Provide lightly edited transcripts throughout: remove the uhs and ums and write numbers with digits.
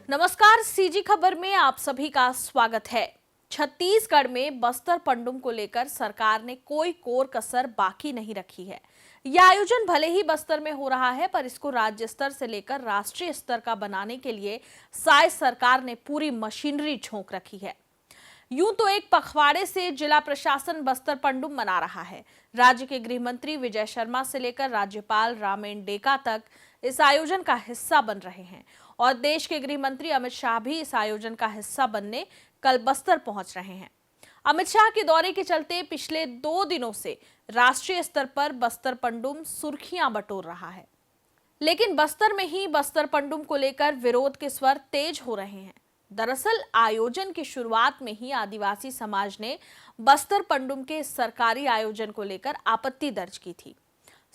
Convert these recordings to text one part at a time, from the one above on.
नमस्कार, सीजी खबर में आप सभी का स्वागत है। छत्तीसगढ़ में बस्तर पंडुम को लेकर सरकार ने कोई कोर कसर बाकी नहीं रखी है। यह आयोजन भले ही बस्तर में हो रहा है, पर इसको राज्य स्तर से लेकर राष्ट्रीय स्तर का बनाने के लिए साय सरकार ने पूरी मशीनरी झोंक रखी है। यूं तो एक पखवाड़े से जिला प्रशासन बस्तर पंडुम मना रहा है। राज्य के गृह मंत्री विजय शर्मा से लेकर राज्यपाल रामेन डेका तक इस आयोजन का हिस्सा बन रहे हैं और देश के गृह मंत्री अमित शाह भी इस आयोजन का हिस्सा बनने कल बस्तर पहुंच रहे हैं। अमित शाह के दौरे के चलते पिछले 2 दिनों से राष्ट्रीय स्तर पर बस्तर पंडुम सुर्खियां बटोर रहा है, लेकिन बस्तर में ही बस्तर पंडुम को लेकर विरोध के स्वर तेज हो रहे हैं। दरअसल आयोजन की शुरुआत में ही आदिवासी समाज ने बस्तर पंडुम के सरकारी आयोजन को लेकर आपत्ति दर्ज की थी।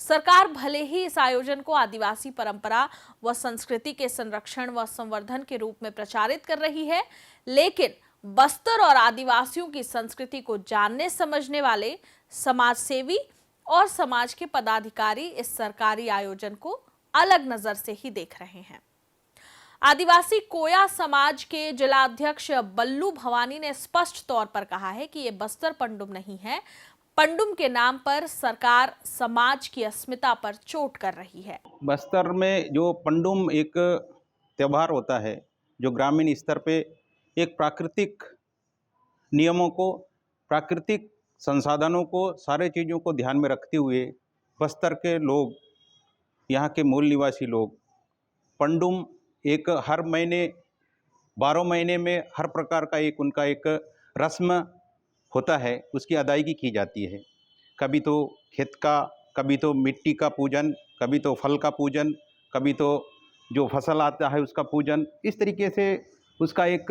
सरकार भले ही इस आयोजन को आदिवासी परंपरा व संस्कृति के संरक्षण व संवर्धन के रूप में प्रचारित कर रही है, लेकिन बस्तर और आदिवासियों की संस्कृति को जानने समझने वाले समाज सेवी और समाज के पदाधिकारी इस सरकारी आयोजन को अलग नजर से ही देख रहे हैं। आदिवासी कोया समाज के जिलाध्यक्ष बल्लू भवानी ने स्पष्ट तौर पर कहा है कि ये बस्तर पंडुम नहीं है। पंडुम के नाम पर सरकार समाज की अस्मिता पर चोट कर रही है। बस्तर में जो पंडुम एक त्यौहार होता है, जो ग्रामीण स्तर पे एक प्राकृतिक नियमों को, प्राकृतिक संसाधनों को, सारे चीज़ों को ध्यान में रखते हुए बस्तर के लोग, यहाँ के मूल निवासी लोग पंडुम एक हर महीने 12 महीने में हर प्रकार का एक उनका एक रस्म होता है, उसकी अदायगी की जाती है। कभी तो खेत का, कभी तो मिट्टी का पूजन, कभी तो फल का पूजन, कभी तो जो फसल आता है उसका पूजन। इस तरीके से उसका एक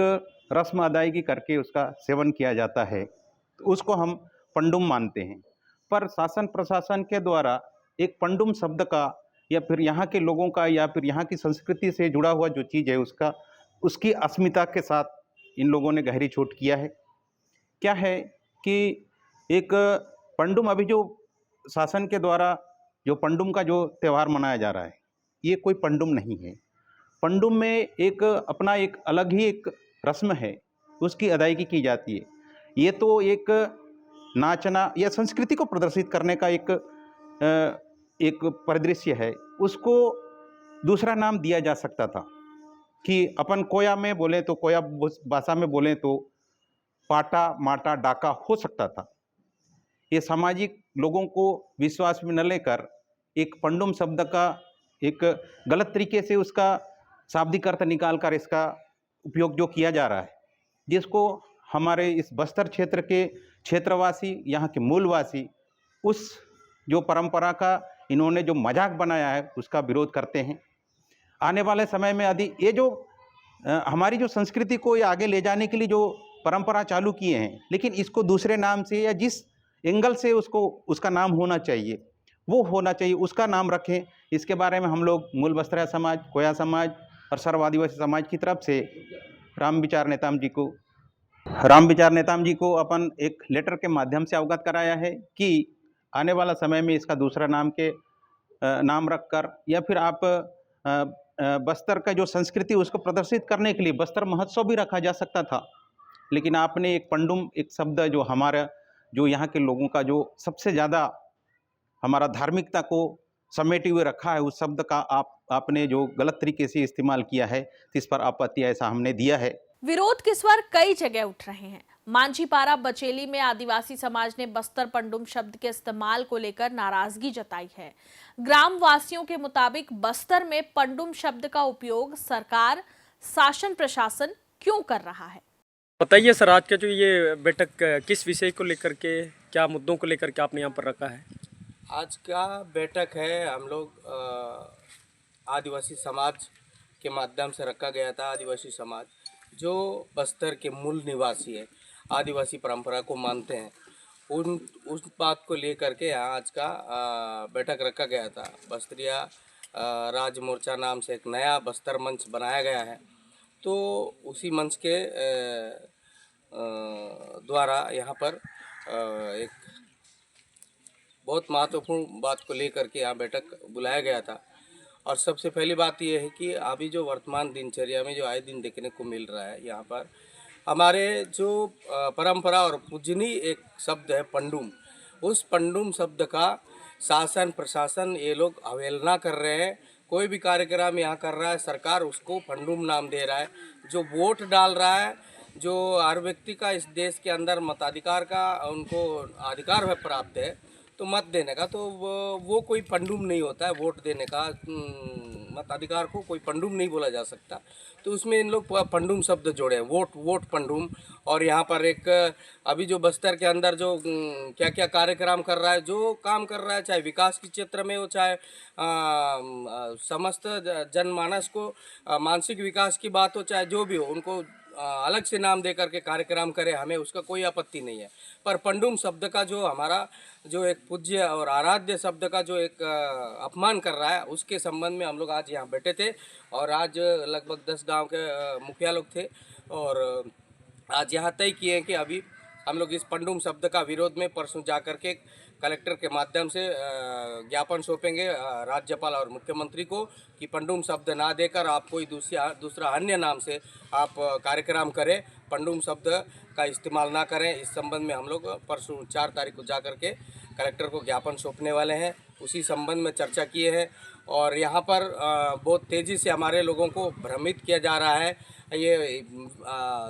रस्म अदायगी करके उसका सेवन किया जाता है, तो उसको हम पंडुम मानते हैं। पर शासन प्रशासन के द्वारा एक पंडुम शब्द का या फिर यहाँ के लोगों का या फिर यहाँ की संस्कृति से जुड़ा हुआ जो चीज़ है उसकी अस्मिता के साथ इन लोगों ने गहरी चोट किया है। क्या है कि एक पंडुम अभी जो शासन के द्वारा जो पंडुम का जो त्यौहार मनाया जा रहा है, ये कोई पंडुम नहीं है। पंडुम में एक अपना एक अलग ही एक रस्म है, उसकी अदायगी की जाती है। ये तो एक नाचना या संस्कृति को प्रदर्शित करने का एक परिदृश्य है। उसको दूसरा नाम दिया जा सकता था कि अपन कोया में बोले तो, कोया भाषा में बोले तो पाटा, माटा, डाका हो सकता था। ये सामाजिक लोगों को विश्वास में न लेकर एक पंडुम शब्द का एक गलत तरीके से उसका शाब्दिक अर्थ निकाल कर इसका उपयोग जो किया जा रहा है, जिसको हमारे इस बस्तर क्षेत्र के क्षेत्रवासी, यहाँ के मूलवासी उस जो परंपरा का इन्होंने जो मजाक बनाया है उसका विरोध करते हैं। आने वाले समय में यदि ये जो हमारी जो संस्कृति को ये आगे ले जाने के लिए जो परंपरा चालू किए हैं, लेकिन इसको दूसरे नाम से या जिस एंगल से उसको उसका नाम होना चाहिए वो होना चाहिए, उसका नाम रखें। इसके बारे में हम लोग मूल बस्तरिया समाज, कोया समाज और सर्व आदिवासी समाज की तरफ से राम विचार नेताम जी को अपन एक लेटर के माध्यम से अवगत कराया है कि आने वाला समय में इसका दूसरा नाम रखकर या फिर आप बस्तर का जो संस्कृति उसको प्रदर्शित करने के लिए बस्तर महोत्सव भी रखा जा सकता था। लेकिन आपने एक पंडुम एक शब्द जो हमारा जो यहाँ के लोगों का जो सबसे ज़्यादा हमारा धार्मिकता को समेटे हुए रखा है, उस शब्द का आपने जो गलत तरीके से इस्तेमाल किया है, इस पर आपत्ति ऐसा हमने दिया है। विरोध के स्वर कई जगह उठ रहे हैं। मांझीपारा बचेली में आदिवासी समाज ने बस्तर पंडुम शब्द के इस्तेमाल को लेकर नाराजगी जताई है। ग्राम वासियों के मुताबिक बस्तर में पंडुम शब्द का उपयोग सरकार, शासन प्रशासन क्यों कर रहा है? बताइए सर, आज का जो ये बैठक किस विषय को लेकर के, क्या मुद्दों को लेकर के आपने यहाँ पर रखा है? आज का बैठक है, हम लोग आदिवासी समाज के माध्यम से रखा गया था। आदिवासी समाज जो बस्तर के मूल निवासी है, आदिवासी परंपरा को मानते हैं, उस बात को लेकर के यहाँ आज का बैठक रखा गया था। बस्तरिया राज मोर्चा नाम से एक नया बस्तर मंच बनाया गया है, तो उसी मंच के द्वारा यहाँ पर एक बहुत महत्वपूर्ण बात को लेकर के यहाँ बैठक बुलाया गया था। और सबसे पहली बात यह है कि अभी जो वर्तमान दिनचर्या में जो आए दिन देखने को मिल रहा है यहाँ पर हमारे जो परंपरा और पूजनीय एक शब्द है पंडुम, उस पंडुम शब्द का शासन प्रशासन ये लोग अवहेलना कर रहे हैं। कोई भी कार्यक्रम यहाँ कर रहा है सरकार उसको पंडुम नाम दे रहा है। जो वोट डाल रहा है, जो हर व्यक्ति का इस देश के अंदर मताधिकार का उनको अधिकार है प्राप्त है, तो मत देने का, तो वो कोई पंडुम नहीं होता है। वोट देने का मताधिकार को कोई पंडुम नहीं बोला जा सकता। तो उसमें इन लोग पंडुम शब्द जोड़े हैं, वोट पंडुम। और यहाँ पर एक अभी जो बस्तर के अंदर जो क्या क्या कार्यक्रम कर रहा है, जो काम कर रहा है, चाहे विकास के क्षेत्र में हो, चाहे समस्त जनमानस को मानसिक विकास की बात हो, चाहे जो भी हो, उनको अलग से नाम दे करके कार्यक्रम करे, हमें उसका कोई आपत्ति नहीं है। पर पंडुम शब्द का जो हमारा जो एक पूज्य और आराध्य शब्द का जो एक अपमान कर रहा है, उसके संबंध में हम लोग आज यहाँ बैठे थे। और आज लगभग 10 गांव के मुखिया लोग थे और आज यहाँ तय किए हैं कि अभी हम लोग इस पंडुम शब्द का विरोध में परसों जा कर के कलेक्टर के माध्यम से ज्ञापन सौंपेंगे राज्यपाल और मुख्यमंत्री को कि पंडुम शब्द ना देकर आप कोई दूसरा अन्य नाम से आप कार्यक्रम करें, पंडुम शब्द का इस्तेमाल ना करें। इस संबंध में हम लोग परसों 4 तारीख को जा कर के कलेक्टर को ज्ञापन सौंपने वाले हैं। उसी संबंध में चर्चा किए हैं और यहाँ पर बहुत तेज़ी से हमारे लोगों को भ्रमित किया जा रहा है। ये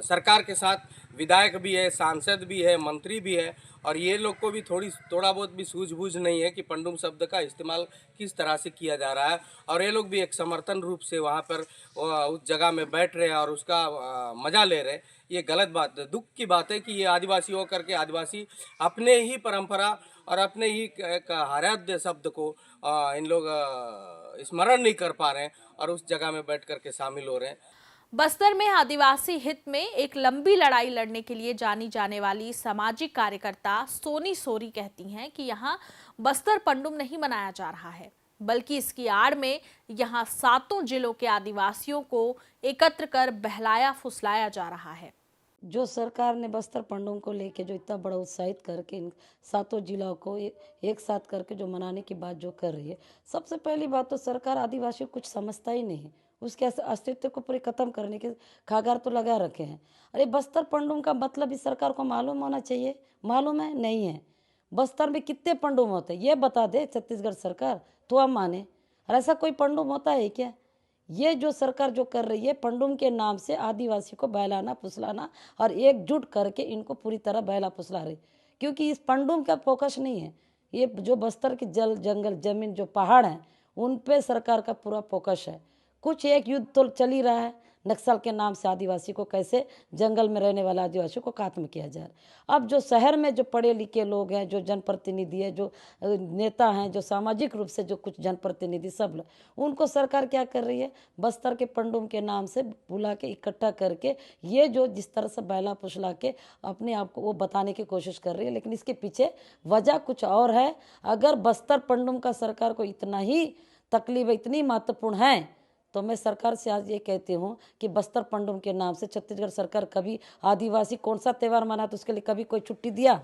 सरकार के साथ विधायक भी है, सांसद भी है, मंत्री भी है और ये लोग को भी थोड़ा बहुत भी सूझबूझ नहीं है कि पंडुम शब्द का इस्तेमाल किस तरह से किया जा रहा है। और ये लोग भी एक समर्थन रूप से वहाँ पर उस जगह में बैठ रहे हैं और उसका मज़ा ले रहे हैं। ये गलत बात है, दुख की बात है कि ये आदिवासी होकर के आदिवासी अपने ही परंपरा और अपने ही एक आराध्य शब्द को इन लोग स्मरण नहीं कर पा रहे हैं और उस जगह में बैठ कर के शामिल हो रहे हैं। बस्तर में आदिवासी हित में एक लंबी लड़ाई लड़ने के लिए जानी जाने वाली सामाजिक कार्यकर्ता सोनी सोरी कहती हैं कि यहाँ बस्तर पंडुम नहीं मनाया जा रहा है, बल्कि इसकी आड़ में यहाँ 7 जिलों के आदिवासियों को एकत्र कर बहलाया फुसलाया जा रहा है। जो सरकार ने बस्तर पंडुम को लेके जो इतना बड़ा उत्साहित करके इन 7 जिलों को एक साथ करके जो मनाने की बात जो कर रही है, सबसे पहली बात तो सरकार आदिवासियों को कुछ समझता ही नहीं है। उसके अस्तित्व को पूरे खत्म करने के कागार तो लगा रखे हैं। अरे बस्तर पंडुम का मतलब इस सरकार को मालूम होना चाहिए, मालूम है नहीं है। बस्तर में कितने पंडुम होते हैं ये बता दे छत्तीसगढ़ सरकार, तो हम माने। और ऐसा कोई पंडुम होता है क्या? ये जो सरकार जो कर रही है पंडुम के नाम से आदिवासी को बहलाना फुसलाना और एकजुट करके इनको पूरी तरह बहला फुसला रही, क्योंकि इस पंडुम का फोकस नहीं है। ये जो बस्तर की जल जंगल जमीन जो पहाड़ हैं उन पे सरकार का पूरा फोकस है। कुछ एक युद्ध तो चल ही रहा है, नक्सल के नाम से आदिवासी को कैसे जंगल में रहने वाले आदिवासियों को खत्म किया जाए। अब जो शहर में जो पढ़े लिखे लोग हैं, जो जनप्रतिनिधि है, जो नेता हैं, जो सामाजिक रूप से जो कुछ जनप्रतिनिधि सब लोग, उनको सरकार क्या कर रही है, बस्तर के पंडुम के नाम से बुला के इकट्ठा करके ये जो जिस तरह से बैला फुसला के अपने आप को वो बताने की कोशिश कर रही है। लेकिन इसके पीछे वजह कुछ और है। अगर बस्तर पंडुम का सरकार को इतना ही तकलीफ इतनी महत्वपूर्ण है तो मैं सरकार से आज ये कहती हूँ कि बस्तर पंडुम के नाम से छत्तीसगढ़ सरकार कभी आदिवासी कौन सा त्यौहार मना तो उसके लिए कभी कोई छुट्टी दिया?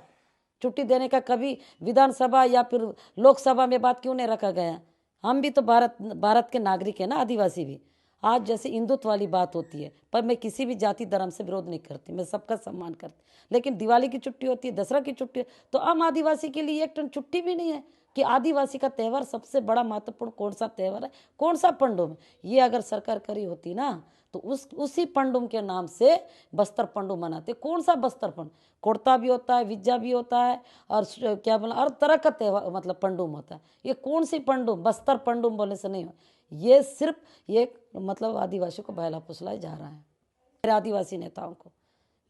छुट्टी देने का कभी विधानसभा या फिर लोकसभा में बात क्यों नहीं रखा गया? हम भी तो भारत के नागरिक हैं ना, आदिवासी भी। आज जैसे हिंदुत्व वाली बात होती है, पर मैं किसी भी जाति धर्म से विरोध नहीं करती, मैं सबका सम्मान करती। लेकिन दिवाली की छुट्टी होती है, दसरा की छुट्टी, तो आम आदिवासी के लिए एक टन छुट्टी भी नहीं है कि आदिवासी का त्यौहार सबसे बड़ा महत्वपूर्ण कौन सा त्यौहार है, कौन सा पंडुम है। ये अगर सरकार करी होती ना तो उसी पंडुम के नाम से बस्तर पंडुम मनाते। कौन सा बस्तर पंडुम? कोड़ता भी होता है, विज्जा भी होता है और क्या बोला हर तरह का त्यौहार मतलब पंडुम होता है। ये कौन सी पंडुम? बस्तर पंडुम बोलने से नहीं हो, ये सिर्फ एक मतलब आदिवासी को बहला फुसलाया जा रहा है। मेरे आदिवासी नेताओं को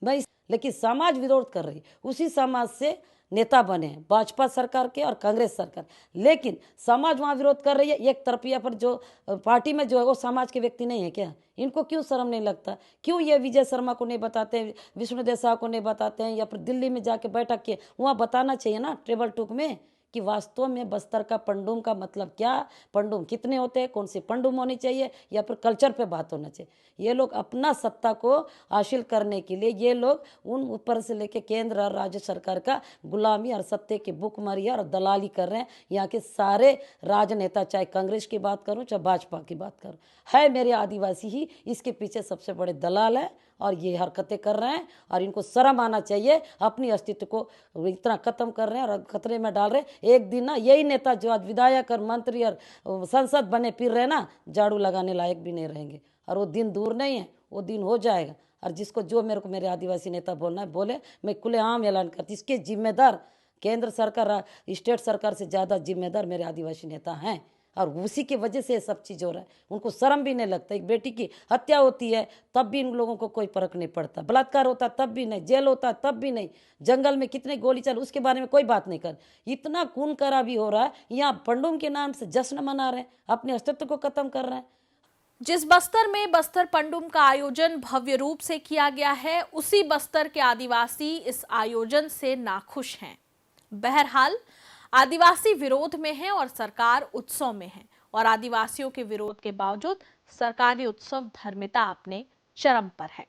मैं लेकिन समाज विरोध कर रही, उसी समाज से नेता बने हैं भाजपा सरकार के और कांग्रेस सरकार, लेकिन समाज वहाँ विरोध कर रही है। एक तरफिया पर जो पार्टी में जो है वो समाज के व्यक्ति नहीं है क्या? इनको क्यों शर्म नहीं लगता? क्यों ये विजय शर्मा को नहीं बताते हैं, विष्णु देसाई को नहीं बताते हैं, या फिर दिल्ली में जाके बैठक किए वहाँ बताना चाहिए ना टेबल टॉक में कि वास्तव में बस्तर का पंडुम का मतलब क्या, पंडुम कितने होते हैं, कौन से पंडुम होने चाहिए, या फिर कल्चर पे बात होना चाहिए। ये लोग अपना सत्ता को हासिल करने के लिए ये लोग उन ऊपर से लेके केंद्र और राज्य सरकार का गुलामी और सत्ते की भुखमरी और दलाली कर रहे हैं। यहाँ के सारे राजनेता, चाहे कांग्रेस की बात करूं चाहे भाजपा की बात करूं, है मेरे आदिवासी ही इसके पीछे सबसे बड़े दलाल है और ये हरकतें कर रहे हैं। और इनको शर्म आना चाहिए, अपनी अस्तित्व को इतना खत्म कर रहे हैं और खतरे में डाल रहे हैं। एक दिन ना यही नेता जो आज विधायक और मंत्री और संसद बने फिर रहे ना, झाड़ू लगाने लायक भी नहीं रहेंगे। और वो दिन दूर नहीं है, वो दिन हो जाएगा। और जिसको जो मेरे को मेरे आदिवासी नेता बोलना है बोले, मैं खुलेआम ऐलान करती, इसके जिम्मेदार केंद्र सरकार, स्टेट सरकार से ज़्यादा जिम्मेदार मेरे आदिवासी नेता हैं। और उसी की वजह से ये सब चीज़ हो रहा है। उनको शर्म भी नहीं लगता। एक बेटी की हत्या होती है तब भी इन लोगों को कोई फर्क नहीं पड़ता, बलात्कार होता तब भी नहीं, जेल होता तब भी नहीं, जंगल में कितने गोली चल उसके बारे में कोई बात नहीं कर। इतना खून करा भी हो रहा है, यहाँ पंडुम के नाम से जश्न मना रहे हैं, अपने अस्तित्व को खत्म कर रहे हैं। जिस बस्तर में बस्तर पंडुम का आयोजन भव्य रूप से किया गया है, उसी बस्तर के आदिवासी इस आयोजन से नाखुश हैं। बहरहाल आदिवासी विरोध में है और सरकार उत्सव में है, और आदिवासियों के विरोध के बावजूद सरकारी उत्सव धर्मिता अपने चरम पर है।